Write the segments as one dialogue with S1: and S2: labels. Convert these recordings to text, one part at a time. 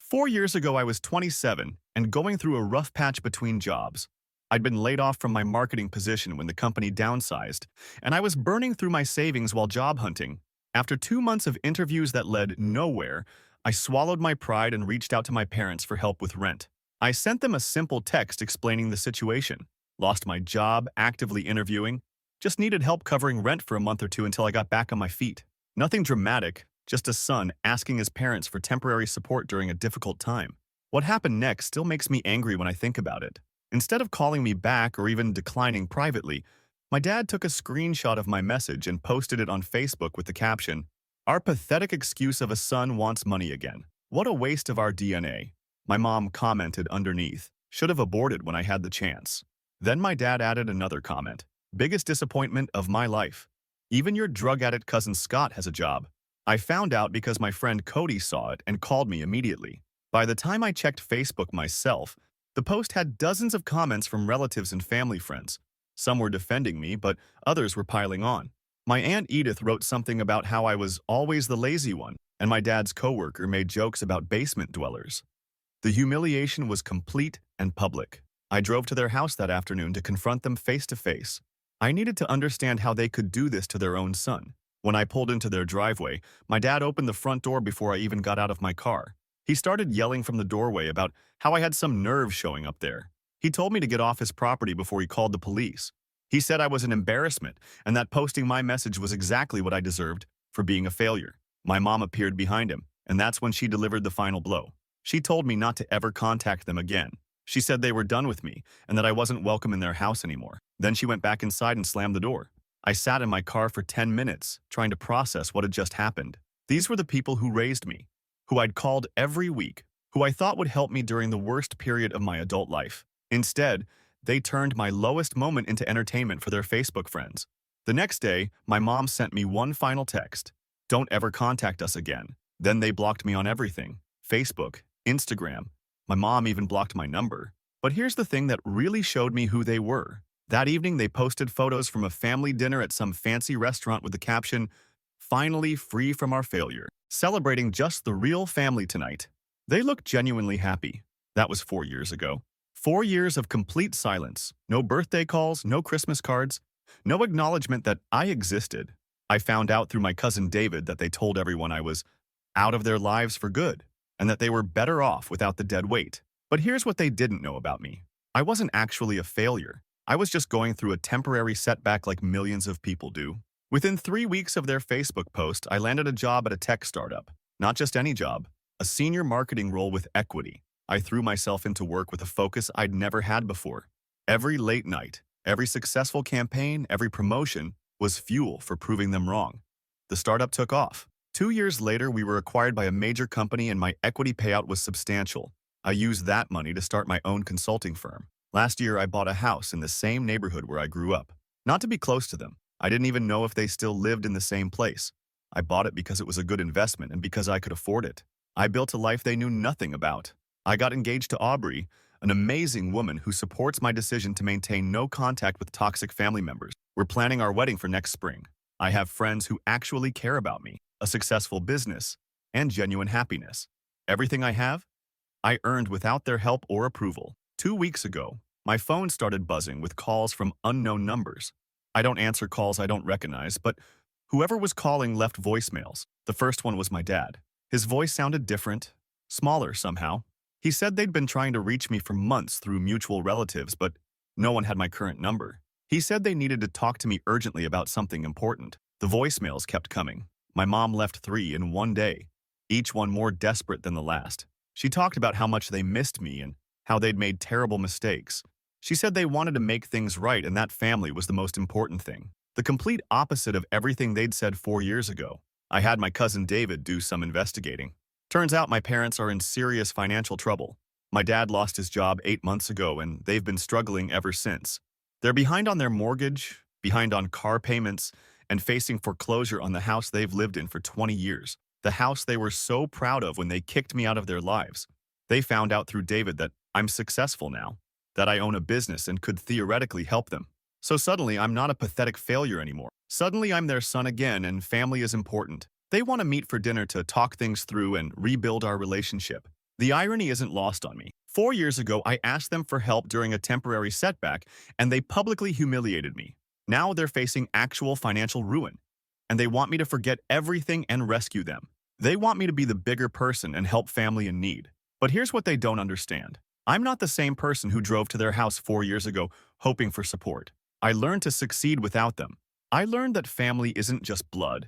S1: 4 years ago, I was 27 and going through a rough patch between jobs. I'd been laid off from my marketing position when the company downsized, and I was burning through my savings while job hunting. After 2 months of interviews that led nowhere, I swallowed my pride and reached out to my parents for help with rent. I sent them a simple text explaining the situation. Lost my job, actively interviewing. Just needed help covering rent for a month or two until I got back on my feet. Nothing dramatic, just a son asking his parents for temporary support during a difficult time. What happened next still makes me angry when I think about it. Instead of calling me back or even declining privately, my dad took a screenshot of my message and posted it on Facebook with the caption, "Our pathetic excuse of a son wants money again. What a waste of our DNA." My mom commented underneath, "Should have aborted when I had the chance." Then my dad added another comment, "Biggest disappointment of my life. Even your drug addict cousin Scott has a job." I found out because my friend Cody saw it and called me immediately. By the time I checked Facebook myself, the post had dozens of comments from relatives and family friends. Some were defending me, but others were piling on. My Aunt Edith wrote something about how I was always the lazy one, and my dad's coworker made jokes about basement dwellers. The humiliation was complete and public. I drove to their house that afternoon to confront them face to face. I needed to understand how they could do this to their own son. When I pulled into their driveway, my dad opened the front door before I even got out of my car. He started yelling from the doorway about how I had some nerve showing up there. He told me to get off his property before he called the police. He said I was an embarrassment and that posting my message was exactly what I deserved for being a failure. My mom appeared behind him, and that's when she delivered the final blow. She told me not to ever contact them again. She said they were done with me and that I wasn't welcome in their house anymore. Then she went back inside and slammed the door. I sat in my car for 10 minutes, trying to process what had just happened. These were the people who raised me, who I'd called every week, who I thought would help me during the worst period of my adult life. Instead, they turned my lowest moment into entertainment for their Facebook friends. The next day, my mom sent me one final text, "Don't ever contact us again." Then they blocked me on everything, Facebook, Instagram. My mom even blocked my number. But here's the thing that really showed me who they were. That evening, they posted photos from a family dinner at some fancy restaurant with the caption, "Finally free from our failure, celebrating just the real family tonight." They looked genuinely happy. That was 4 years ago. 4 years of complete silence. No birthday calls, no Christmas cards, no acknowledgement that I existed. I found out through my cousin David that they told everyone I was out of their lives for good, and that they were better off without the dead weight. But here's what they didn't know about me. I wasn't actually a failure. I was just going through a temporary setback like millions of people do. Within 3 weeks of their Facebook post, I landed a job at a tech startup. Not just any job, a senior marketing role with equity. I threw myself into work with a focus I'd never had before. Every late night, every successful campaign, every promotion was fuel for proving them wrong. The startup took off. 2 years later, we were acquired by a major company and my equity payout was substantial. I used that money to start my own consulting firm. Last year, I bought a house in the same neighborhood where I grew up. Not to be close to them. I didn't even know if they still lived in the same place. I bought it because it was a good investment and because I could afford it. I built a life they knew nothing about. I got engaged to Aubrey, an amazing woman who supports my decision to maintain no contact with toxic family members. We're planning our wedding for next spring. I have friends who actually care about me, a successful business, and genuine happiness. Everything I have, I earned without their help or approval. 2 weeks ago, my phone started buzzing with calls from unknown numbers. I don't answer calls I don't recognize, but whoever was calling left voicemails. The first one was my dad. His voice sounded different, smaller somehow. He said they'd been trying to reach me for months through mutual relatives, but no one had my current number. He said they needed to talk to me urgently about something important. The voicemails kept coming. My mom left 3 in one day, each one more desperate than the last. She talked about how much they missed me and how they'd made terrible mistakes. She said they wanted to make things right and that family was the most important thing. The complete opposite of everything they'd said 4 years ago. I had my cousin David do some investigating. Turns out my parents are in serious financial trouble. My dad lost his job 8 months ago and they've been struggling ever since. They're behind on their mortgage, behind on car payments, and facing foreclosure on the house they've lived in for 20 years. The house they were so proud of when they kicked me out of their lives. They found out through David that I'm successful now, that I own a business and could theoretically help them. So suddenly, I'm not a pathetic failure anymore. Suddenly, I'm their son again and family is important. They want to meet for dinner to talk things through and rebuild our relationship. The irony isn't lost on me. 4 years ago, I asked them for help during a temporary setback, and they publicly humiliated me. Now they're facing actual financial ruin, and they want me to forget everything and rescue them. They want me to be the bigger person and help family in need. But here's what they don't understand. I'm not the same person who drove to their house 4 years ago hoping for support. I learned to succeed without them. I learned that family isn't just blood.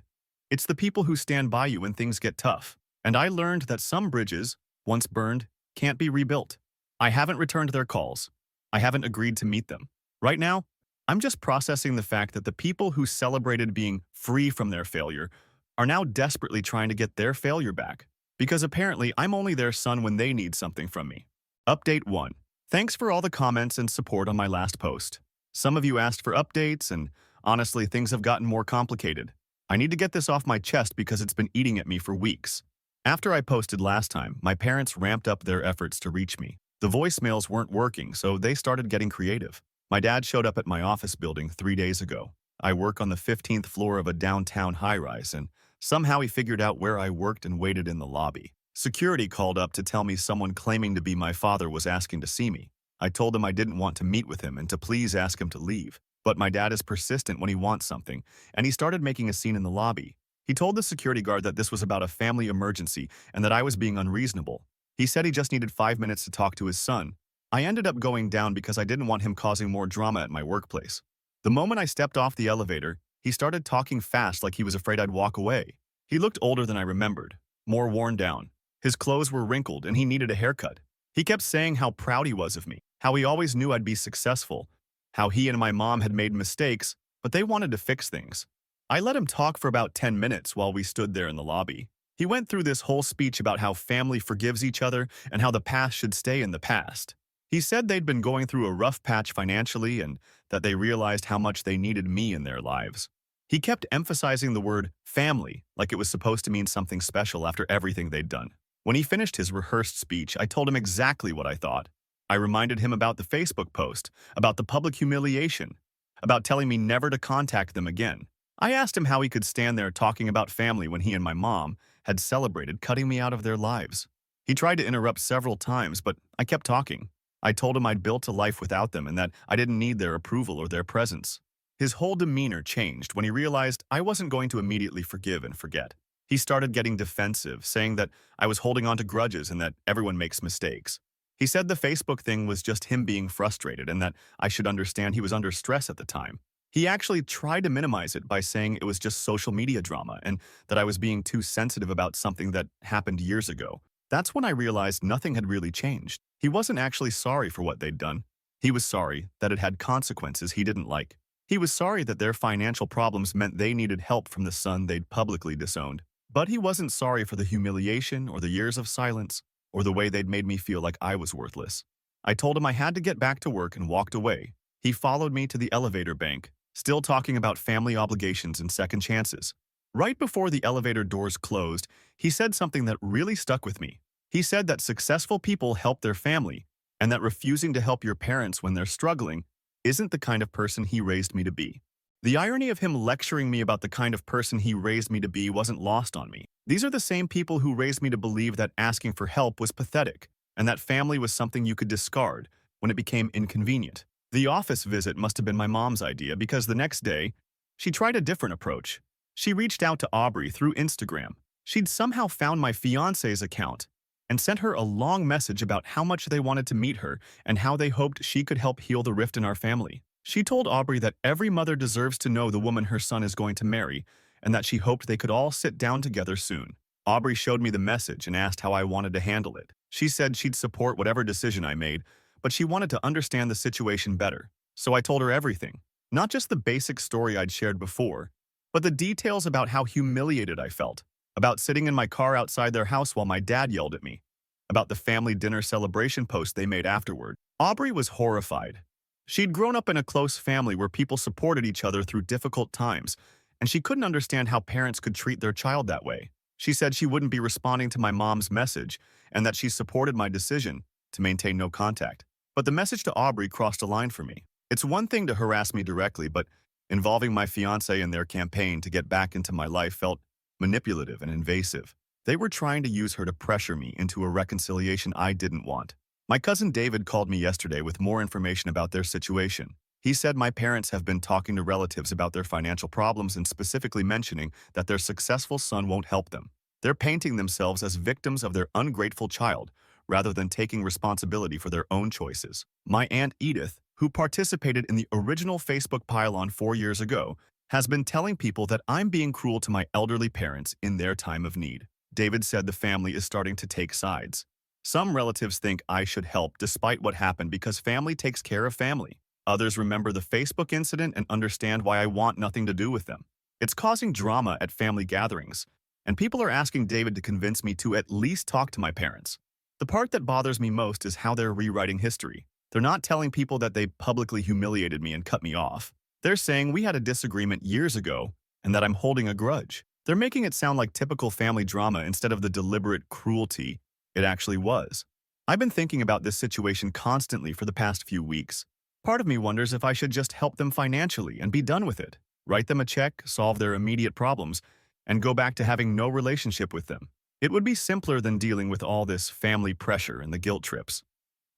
S1: It's the people who stand by you when things get tough. And I learned that some bridges, once burned, can't be rebuilt. I haven't returned their calls. I haven't agreed to meet them. Right now, I'm just processing the fact that the people who celebrated being free from their failure are now desperately trying to get their failure back. Because apparently I'm only their son when they need something from me. Update 1. Thanks for all the comments and support on my last post. Some of you asked for updates, and honestly, things have gotten more complicated. I need to get this off my chest because it's been eating at me for weeks. After I posted last time, my parents ramped up their efforts to reach me. The voicemails weren't working, so they started getting creative. My dad showed up at my office building 3 days ago. I work on the 15th floor of a downtown high-rise, and somehow he figured out where I worked and waited in the lobby. Security called up to tell me someone claiming to be my father was asking to see me. I told him I didn't want to meet with him and to please ask him to leave. But my dad is persistent when he wants something, and he started making a scene in the lobby. He told the security guard that this was about a family emergency and that I was being unreasonable. He said he just needed 5 minutes to talk to his son. I ended up going down because I didn't want him causing more drama at my workplace. The moment I stepped off the elevator, he started talking fast like he was afraid I'd walk away. He looked older than I remembered, more worn down. His clothes were wrinkled and he needed a haircut. He kept saying how proud he was of me, how he always knew I'd be successful, how he and my mom had made mistakes, but they wanted to fix things. I let him talk for about 10 minutes while we stood there in the lobby. He went through this whole speech about how family forgives each other and how the past should stay in the past. He said they'd been going through a rough patch financially and that they realized how much they needed me in their lives. He kept emphasizing the word family like it was supposed to mean something special after everything they'd done. When he finished his rehearsed speech, I told him exactly what I thought. I reminded him about the Facebook post, about the public humiliation, about telling me never to contact them again. I asked him how he could stand there talking about family when he and my mom had celebrated cutting me out of their lives. He tried to interrupt several times, but I kept talking. I told him I'd built a life without them and that I didn't need their approval or their presence. His whole demeanor changed when he realized I wasn't going to immediately forgive and forget. He started getting defensive, saying that I was holding on to grudges and that everyone makes mistakes. He said the Facebook thing was just him being frustrated and that I should understand he was under stress at the time. He actually tried to minimize it by saying it was just social media drama and that I was being too sensitive about something that happened years ago. That's when I realized nothing had really changed. He wasn't actually sorry for what they'd done. He was sorry that it had consequences he didn't like. He was sorry that their financial problems meant they needed help from the son they'd publicly disowned. But he wasn't sorry for the humiliation or the years of silence or the way they'd made me feel like I was worthless. I told him I had to get back to work and walked away. He followed me to the elevator bank, still talking about family obligations and second chances. Right before the elevator doors closed, he said something that really stuck with me. He said that successful people help their family, and that refusing to help your parents when they're struggling isn't the kind of person he raised me to be. The irony of him lecturing me about the kind of person he raised me to be wasn't lost on me. These are the same people who raised me to believe that asking for help was pathetic, and that family was something you could discard when it became inconvenient. The office visit must have been my mom's idea because the next day, she tried a different approach. She reached out to Aubrey through Instagram. She'd somehow found my fiance's account and sent her a long message about how much they wanted to meet her and how they hoped she could help heal the rift in our family. She told Aubrey that every mother deserves to know the woman her son is going to marry and that she hoped they could all sit down together soon. Aubrey showed me the message and asked how I wanted to handle it. She said she'd support whatever decision I made, but she wanted to understand the situation better. So I told her everything, not just the basic story I'd shared before, but the details about how humiliated I felt, about sitting in my car outside their house while my dad yelled at me, about the family dinner celebration post they made afterward. Aubrey was horrified. She'd grown up in a close family where people supported each other through difficult times, and she couldn't understand how parents could treat their child that way. She said she wouldn't be responding to my mom's message and that she supported my decision to maintain no contact. But the message to Aubrey crossed a line for me. It's one thing to harass me directly, but involving my fiancé in their campaign to get back into my life felt manipulative and invasive. They were trying to use her to pressure me into a reconciliation I didn't want. My cousin David called me yesterday with more information about their situation. He said my parents have been talking to relatives about their financial problems and specifically mentioning that their successful son won't help them. They're painting themselves as victims of their ungrateful child rather than taking responsibility for their own choices. My Aunt Edith, who participated in the original Facebook pile-on 4 years ago, has been telling people that I'm being cruel to my elderly parents in their time of need. David said the family is starting to take sides. Some relatives think I should help despite what happened because family takes care of family. Others remember the Facebook incident and understand why I want nothing to do with them. It's causing drama at family gatherings, and people are asking David to convince me to at least talk to my parents. The part that bothers me most is how they're rewriting history. They're not telling people that they publicly humiliated me and cut me off. They're saying we had a disagreement years ago and that I'm holding a grudge. They're making it sound like typical family drama instead of the deliberate cruelty it actually was. I've been thinking about this situation constantly for the past few weeks. Part of me wonders if I should just help them financially and be done with it, write them a check, solve their immediate problems, and go back to having no relationship with them. It would be simpler than dealing with all this family pressure and the guilt trips.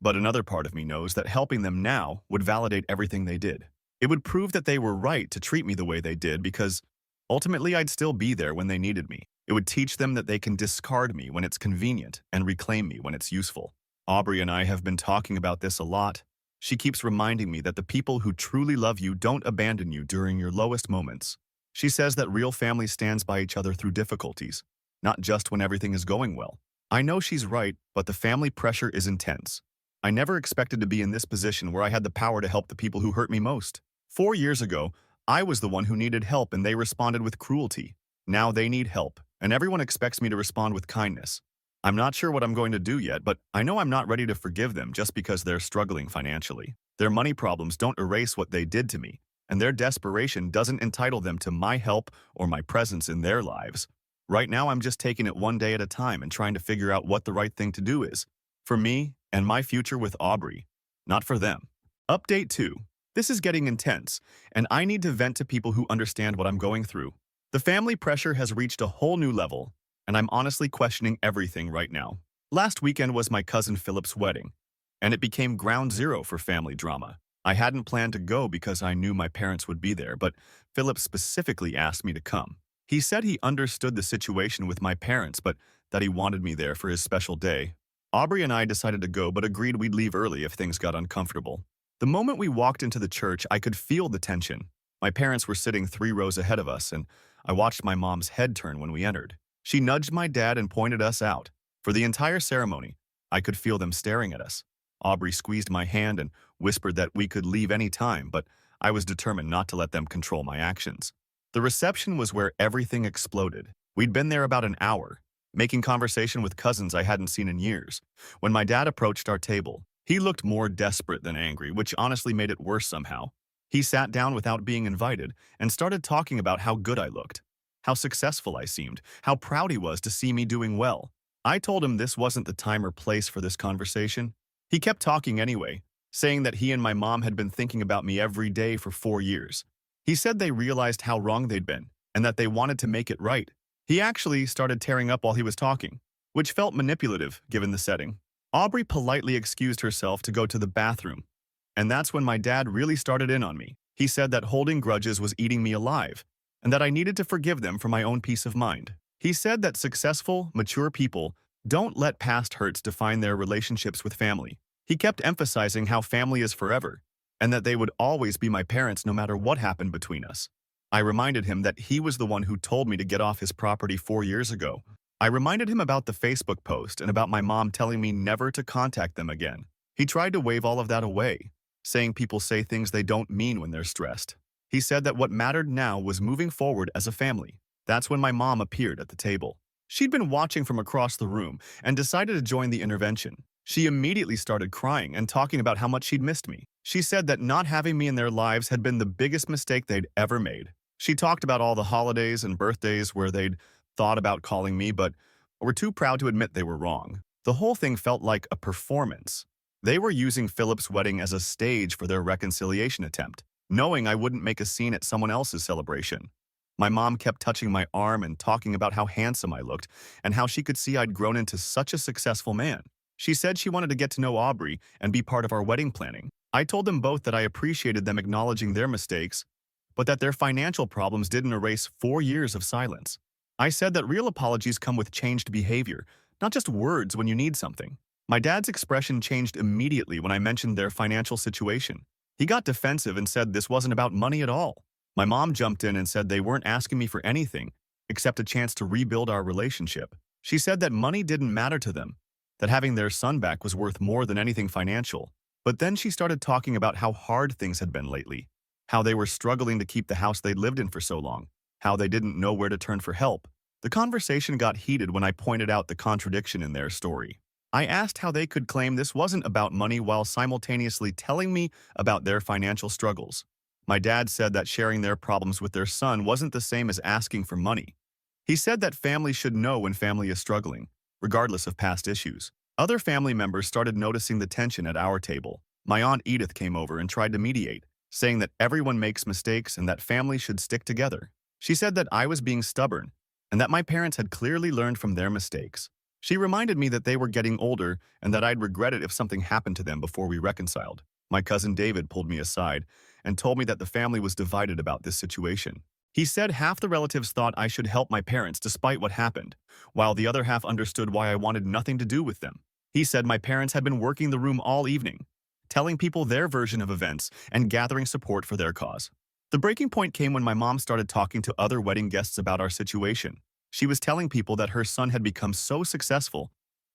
S1: But another part of me knows that helping them now would validate everything they did. It would prove that they were right to treat me the way they did because ultimately I'd still be there when they needed me. It would teach them that they can discard me when it's convenient and reclaim me when it's useful. Aubrey and I have been talking about this a lot. She keeps reminding me that the people who truly love you don't abandon you during your lowest moments. She says that real family stands by each other through difficulties, not just when everything is going well. I know she's right, but the family pressure is intense. I never expected to be in this position where I had the power to help the people who hurt me most. 4 years ago, I was the one who needed help and they responded with cruelty. Now they need help, and everyone expects me to respond with kindness. I'm not sure what I'm going to do yet, but I know I'm not ready to forgive them just because they're struggling financially. Their money problems don't erase what they did to me, and their desperation doesn't entitle them to my help or my presence in their lives. Right now, I'm just taking it one day at a time and trying to figure out what the right thing to do is. For me and my future with Aubrey, not for them. Update 2. This is getting intense, and I need to vent to people who understand what I'm going through. The family pressure has reached a whole new level, and I'm honestly questioning everything right now. Last weekend was my cousin Philip's wedding, and it became ground zero for family drama. I hadn't planned to go because I knew my parents would be there, but Philip specifically asked me to come. He said he understood the situation with my parents, but that he wanted me there for his special day. Aubrey and I decided to go, but agreed we'd leave early if things got uncomfortable. The moment we walked into the church, I could feel the tension. My parents were sitting 3 rows ahead of us, and I watched my mom's head turn when we entered. She nudged my dad and pointed us out. For the entire ceremony, I could feel them staring at us. Aubrey squeezed my hand and whispered that we could leave any time, but I was determined not to let them control my actions. The reception was where everything exploded. We'd been there about an hour, making conversation with cousins I hadn't seen in years. When my dad approached our table, he looked more desperate than angry, which honestly made it worse somehow. He sat down without being invited and started talking about how good I looked, how successful I seemed, how proud he was to see me doing well. I told him this wasn't the time or place for this conversation. He kept talking anyway, saying that he and my mom had been thinking about me every day for 4 years. He said they realized how wrong they'd been and that they wanted to make it right. He actually started tearing up while he was talking, which felt manipulative given the setting. Aubrey politely excused herself to go to the bathroom, and that's when my dad really started in on me. He said that holding grudges was eating me alive, and that I needed to forgive them for my own peace of mind. He said that successful, mature people don't let past hurts define their relationships with family. He kept emphasizing how family is forever, and that they would always be my parents no matter what happened between us. I reminded him that he was the one who told me to get off his property 4 years ago. I reminded him about the Facebook post and about my mom telling me never to contact them again. He tried to wave all of that away, saying people say things they don't mean when they're stressed. He said that what mattered now was moving forward as a family. That's when my mom appeared at the table. She'd been watching from across the room and decided to join the intervention. She immediately started crying and talking about how much she'd missed me. She said that not having me in their lives had been the biggest mistake they'd ever made. She talked about all the holidays and birthdays where they'd thought about calling me, but were too proud to admit they were wrong. The whole thing felt like a performance. They were using Philip's wedding as a stage for their reconciliation attempt, knowing I wouldn't make a scene at someone else's celebration. My mom kept touching my arm and talking about how handsome I looked and how she could see I'd grown into such a successful man. She said she wanted to get to know Aubrey and be part of our wedding planning. I told them both that I appreciated them acknowledging their mistakes, but that their financial problems didn't erase 4 years of silence. I said that real apologies come with changed behavior, not just words when you need something. My dad's expression changed immediately when I mentioned their financial situation. He got defensive and said this wasn't about money at all. My mom jumped in and said they weren't asking me for anything except a chance to rebuild our relationship. She said that money didn't matter to them, that having their son back was worth more than anything financial. But then she started talking about how hard things had been lately, how they were struggling to keep the house they'd lived in for so long, how they didn't know where to turn for help. The conversation got heated when I pointed out the contradiction in their story. I asked how they could claim this wasn't about money while simultaneously telling me about their financial struggles. My dad said that sharing their problems with their son wasn't the same as asking for money. He said that family should know when family is struggling, regardless of past issues. Other family members started noticing the tension at our table. My Aunt Edith came over and tried to mediate, saying that everyone makes mistakes and that family should stick together. She said that I was being stubborn and that my parents had clearly learned from their mistakes. She reminded me that they were getting older and that I'd regret it if something happened to them before we reconciled. My cousin David pulled me aside and told me that the family was divided about this situation. He said half the relatives thought I should help my parents despite what happened, while the other half understood why I wanted nothing to do with them. He said my parents had been working the room all evening, telling people their version of events and gathering support for their cause. The breaking point came when my mom started talking to other wedding guests about our situation. She was telling people that her son had become so successful,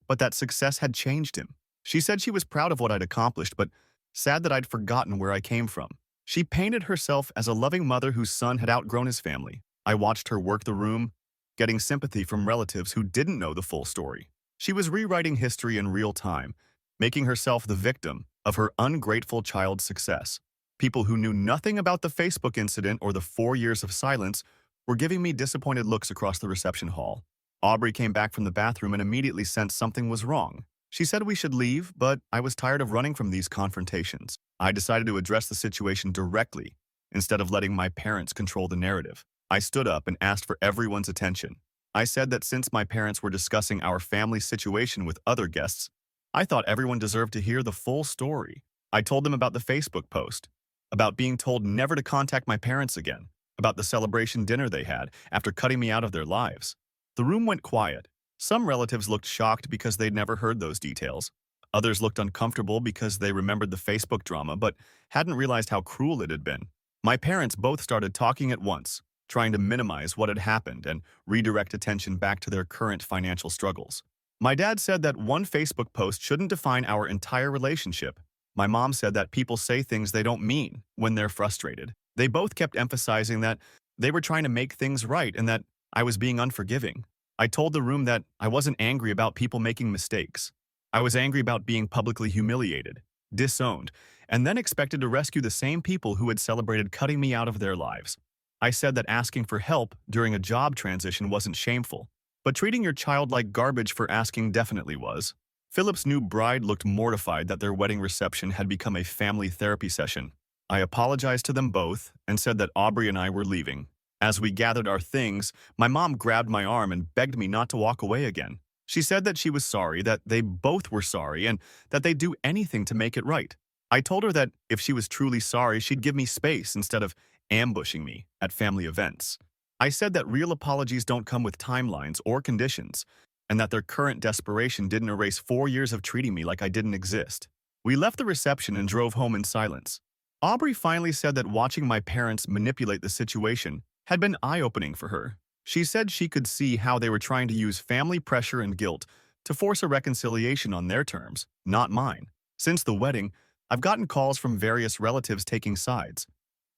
S1: but that success had changed him. She said she was proud of what I'd accomplished, but sad that I'd forgotten where I came from. She painted herself as a loving mother whose son had outgrown his family. I watched her work the room, getting sympathy from relatives who didn't know the full story. She was rewriting history in real time, making herself the victim of her ungrateful child's success. People who knew nothing about the Facebook incident or the 4 years of silence were giving me disappointed looks across the reception hall. Aubrey came back from the bathroom and immediately sensed something was wrong. She said we should leave, but I was tired of running from these confrontations. I decided to address the situation directly, instead of letting my parents control the narrative. I stood up and asked for everyone's attention. I said that since my parents were discussing our family situation with other guests, I thought everyone deserved to hear the full story. I told them about the Facebook post, about being told never to contact my parents again, about the celebration dinner they had after cutting me out of their lives. The room went quiet. Some relatives looked shocked because they'd never heard those details. Others looked uncomfortable because they remembered the Facebook drama but hadn't realized how cruel it had been. My parents both started talking at once, trying to minimize what had happened and redirect attention back to their current financial struggles. My dad said that one Facebook post shouldn't define our entire relationship. My mom said that people say things they don't mean when they're frustrated. They both kept emphasizing that they were trying to make things right and that I was being unforgiving. I told the room that I wasn't angry about people making mistakes. I was angry about being publicly humiliated, disowned, and then expected to rescue the same people who had celebrated cutting me out of their lives. I said that asking for help during a job transition wasn't shameful, but treating your child like garbage for asking definitely was. Philip's new bride looked mortified that their wedding reception had become a family therapy session. I apologized to them both and said that Aubrey and I were leaving. As we gathered our things, my mom grabbed my arm and begged me not to walk away again. She said that she was sorry, that they both were sorry, and that they'd do anything to make it right. I told her that if she was truly sorry, she'd give me space instead of ambushing me at family events. I said that real apologies don't come with timelines or conditions, and that their current desperation didn't erase 4 years of treating me like I didn't exist. We left the reception and drove home in silence. Aubrey finally said that watching my parents manipulate the situation had been eye-opening for her. She said she could see how they were trying to use family pressure and guilt to force a reconciliation on their terms, not mine. Since the wedding, I've gotten calls from various relatives taking sides.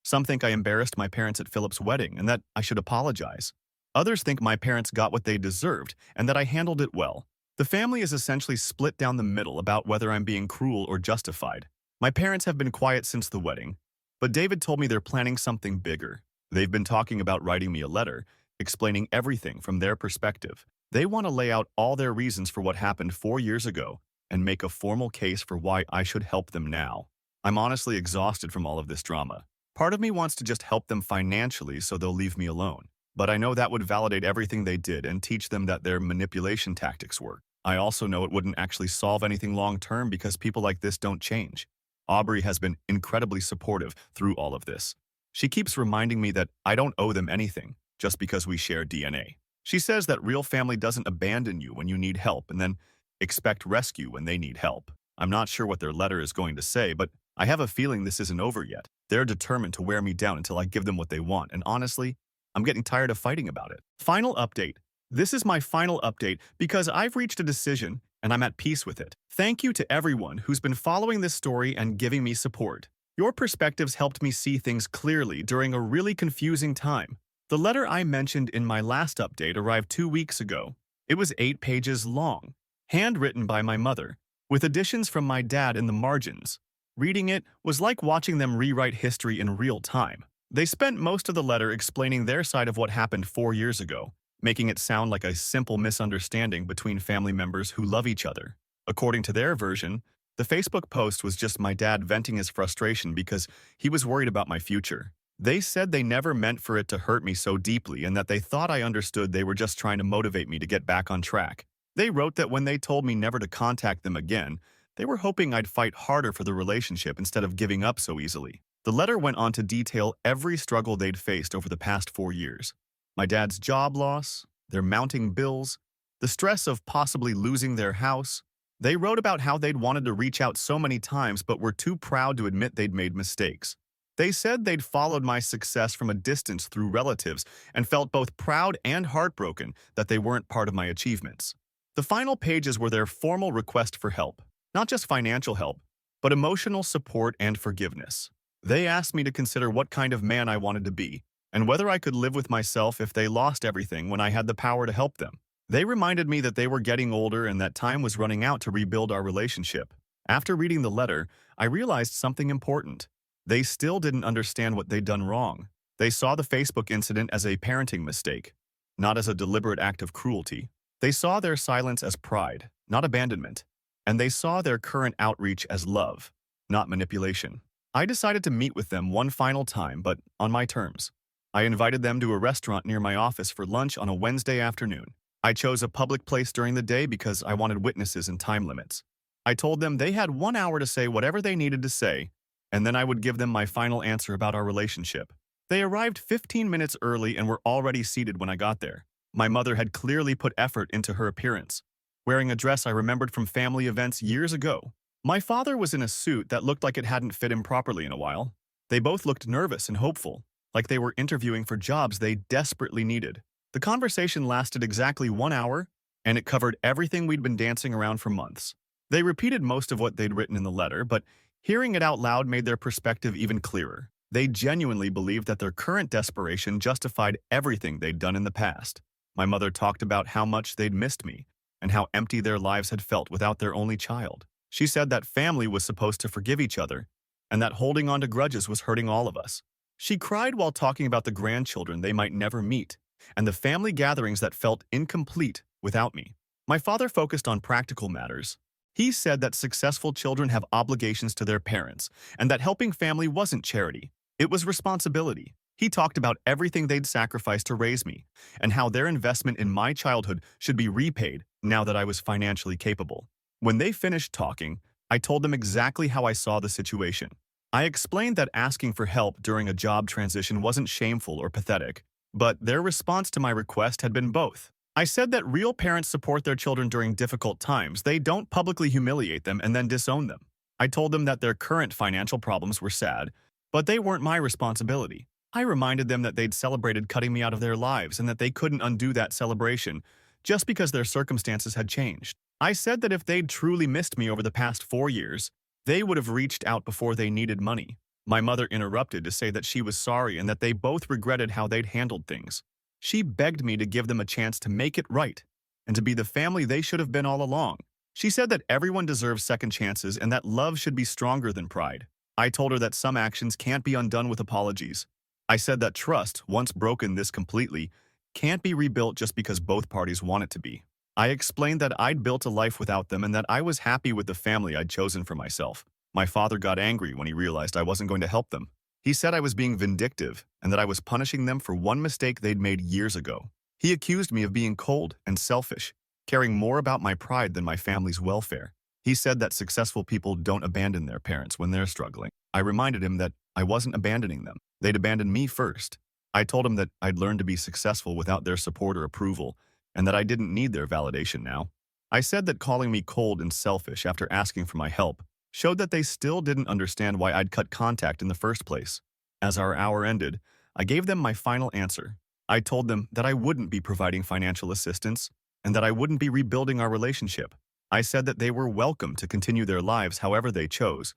S1: Some think I embarrassed my parents at Philip's wedding and that I should apologize. Others think my parents got what they deserved and that I handled it well. The family is essentially split down the middle about whether I'm being cruel or justified. My parents have been quiet since the wedding, but David told me they're planning something bigger. They've been talking about writing me a letter, explaining everything from their perspective. They want to lay out all their reasons for what happened 4 years ago and make a formal case for why I should help them now. I'm honestly exhausted from all of this drama. Part of me wants to just help them financially so they'll leave me alone. But I know that would validate everything they did and teach them that their manipulation tactics work. I also know it wouldn't actually solve anything long-term because people like this don't change. Aubrey has been incredibly supportive through all of this. She keeps reminding me that I don't owe them anything just because we share DNA. She says that real family doesn't abandon you when you need help and then expect rescue when they need help. I'm not sure what their letter is going to say, but I have a feeling this isn't over yet. They're determined to wear me down until I give them what they want, and honestly, I'm getting tired of fighting about it. Final update. This is my final update because I've reached a decision and I'm at peace with it. Thank you to everyone who's been following this story and giving me support. Your perspectives helped me see things clearly during a really confusing time. The letter I mentioned in my last update arrived 2 weeks ago. It was 8 pages long, handwritten by my mother, with additions from my dad in the margins. Reading it was like watching them rewrite history in real time. They spent most of the letter explaining their side of what happened 4 years ago, making it sound like a simple misunderstanding between family members who love each other. According to their version, the Facebook post was just my dad venting his frustration because he was worried about my future. They said they never meant for it to hurt me so deeply and that they thought I understood they were just trying to motivate me to get back on track. They wrote that when they told me never to contact them again, they were hoping I'd fight harder for the relationship instead of giving up so easily. The letter went on to detail every struggle they'd faced over the past 4 years. My dad's job loss, their mounting bills, the stress of possibly losing their house. They wrote about how they'd wanted to reach out so many times but were too proud to admit they'd made mistakes. They said they'd followed my success from a distance through relatives and felt both proud and heartbroken that they weren't part of my achievements. The final pages were their formal request for help, not just financial help, but emotional support and forgiveness. They asked me to consider what kind of man I wanted to be and whether I could live with myself if they lost everything when I had the power to help them. They reminded me that they were getting older and that time was running out to rebuild our relationship. After reading the letter, I realized something important. They still didn't understand what they'd done wrong. They saw the Facebook incident as a parenting mistake, not as a deliberate act of cruelty. They saw their silence as pride, not abandonment. And they saw their current outreach as love, not manipulation. I decided to meet with them one final time, but on my terms. I invited them to a restaurant near my office for lunch on a Wednesday afternoon. I chose a public place during the day because I wanted witnesses and time limits. I told them they had 1 hour to say whatever they needed to say, and then I would give them my final answer about our relationship. They arrived 15 minutes early and were already seated when I got there. My mother had clearly put effort into her appearance, wearing a dress I remembered from family events years ago. My father was in a suit that looked like it hadn't fit him properly in a while. They both looked nervous and hopeful, like they were interviewing for jobs they desperately needed. The conversation lasted exactly 1 hour, and it covered everything we'd been dancing around for months. They repeated most of what they'd written in the letter, but hearing it out loud made their perspective even clearer. They genuinely believed that their current desperation justified everything they'd done in the past. My mother talked about how much they'd missed me and how empty their lives had felt without their only child. She said that family was supposed to forgive each other and that holding on to grudges was hurting all of us. She cried while talking about the grandchildren they might never meet and the family gatherings that felt incomplete without me. My father focused on practical matters. He said that successful children have obligations to their parents and that helping family wasn't charity, it was responsibility. He talked about everything they'd sacrificed to raise me and how their investment in my childhood should be repaid now that I was financially capable. When they finished talking, I told them exactly how I saw the situation. I explained that asking for help during a job transition wasn't shameful or pathetic, but their response to my request had been both. I said that real parents support their children during difficult times. They don't publicly humiliate them and then disown them. I told them that their current financial problems were sad, but they weren't my responsibility. I reminded them that they'd celebrated cutting me out of their lives and that they couldn't undo that celebration just because their circumstances had changed. I said that if they'd truly missed me over the past 4 years, they would have reached out before they needed money. My mother interrupted to say that she was sorry and that they both regretted how they'd handled things. She begged me to give them a chance to make it right and to be the family they should have been all along. She said that everyone deserves second chances and that love should be stronger than pride. I told her that some actions can't be undone with apologies. I said that trust, once broken this completely, can't be rebuilt just because both parties want it to be. I explained that I'd built a life without them and that I was happy with the family I'd chosen for myself. My father got angry when he realized I wasn't going to help them. He said I was being vindictive and that I was punishing them for one mistake they'd made years ago. He accused me of being cold and selfish, caring more about my pride than my family's welfare. He said that successful people don't abandon their parents when they're struggling. I reminded him that I wasn't abandoning them. They'd abandoned me first. I told him that I'd learned to be successful without their support or approval, and that I didn't need their validation now. I said that calling me cold and selfish after asking for my help showed that they still didn't understand why I'd cut contact in the first place. As our hour ended, I gave them my final answer. I told them that I wouldn't be providing financial assistance and that I wouldn't be rebuilding our relationship. I said that they were welcome to continue their lives however they chose,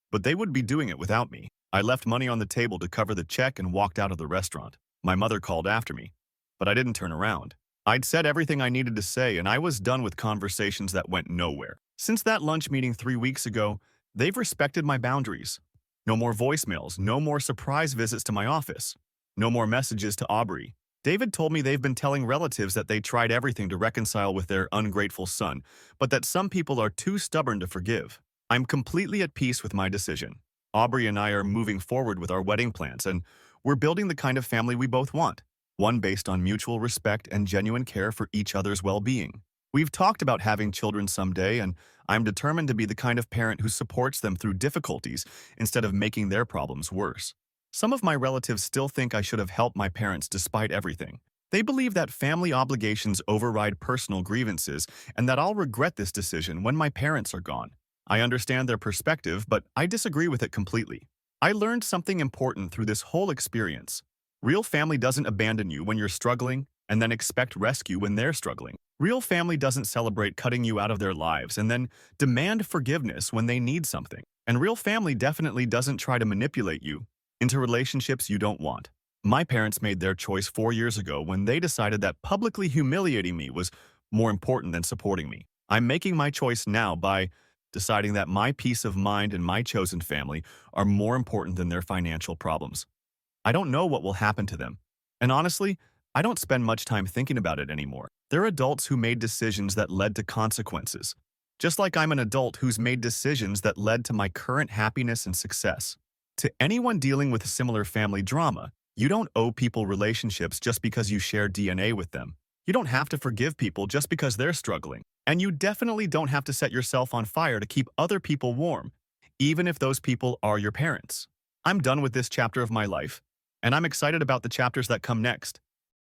S1: but they would be doing it without me. I left money on the table to cover the check and walked out of the restaurant. My mother called after me, but I didn't turn around. I'd said everything I needed to say, and I was done with conversations that went nowhere. Since that lunch meeting 3 weeks ago, they've respected my boundaries. No more voicemails, no more surprise visits to my office, no more messages to Aubrey. David told me they've been telling relatives that they tried everything to reconcile with their ungrateful son, but that some people are too stubborn to forgive. I'm completely at peace with my decision. Aubrey and I are moving forward with our wedding plans, and we're building the kind of family we both want, one based on mutual respect and genuine care for each other's well-being. We've talked about having children someday, and I'm determined to be the kind of parent who supports them through difficulties instead of making their problems worse. Some of my relatives still think I should have helped my parents despite everything. They believe that family obligations override personal grievances and that I'll regret this decision when my parents are gone. I understand their perspective, but I disagree with it completely. I learned something important through this whole experience. Real family doesn't abandon you when you're struggling and then expect rescue when they're struggling. Real family doesn't celebrate cutting you out of their lives and then demand forgiveness when they need something. And real family definitely doesn't try to manipulate you into relationships you don't want. My parents made their choice 4 years ago when they decided that publicly humiliating me was more important than supporting me. I'm making my choice now by deciding that my peace of mind and my chosen family are more important than their financial problems. I don't know what will happen to them. And honestly, I don't spend much time thinking about it anymore. They're adults who made decisions that led to consequences. Just like I'm an adult who's made decisions that led to my current happiness and success. To anyone dealing with similar family drama, you don't owe people relationships just because you share DNA with them. You don't have to forgive people just because they're struggling. And you definitely don't have to set yourself on fire to keep other people warm, even if those people are your parents. I'm done with this chapter of my life, and I'm excited about the chapters that come next.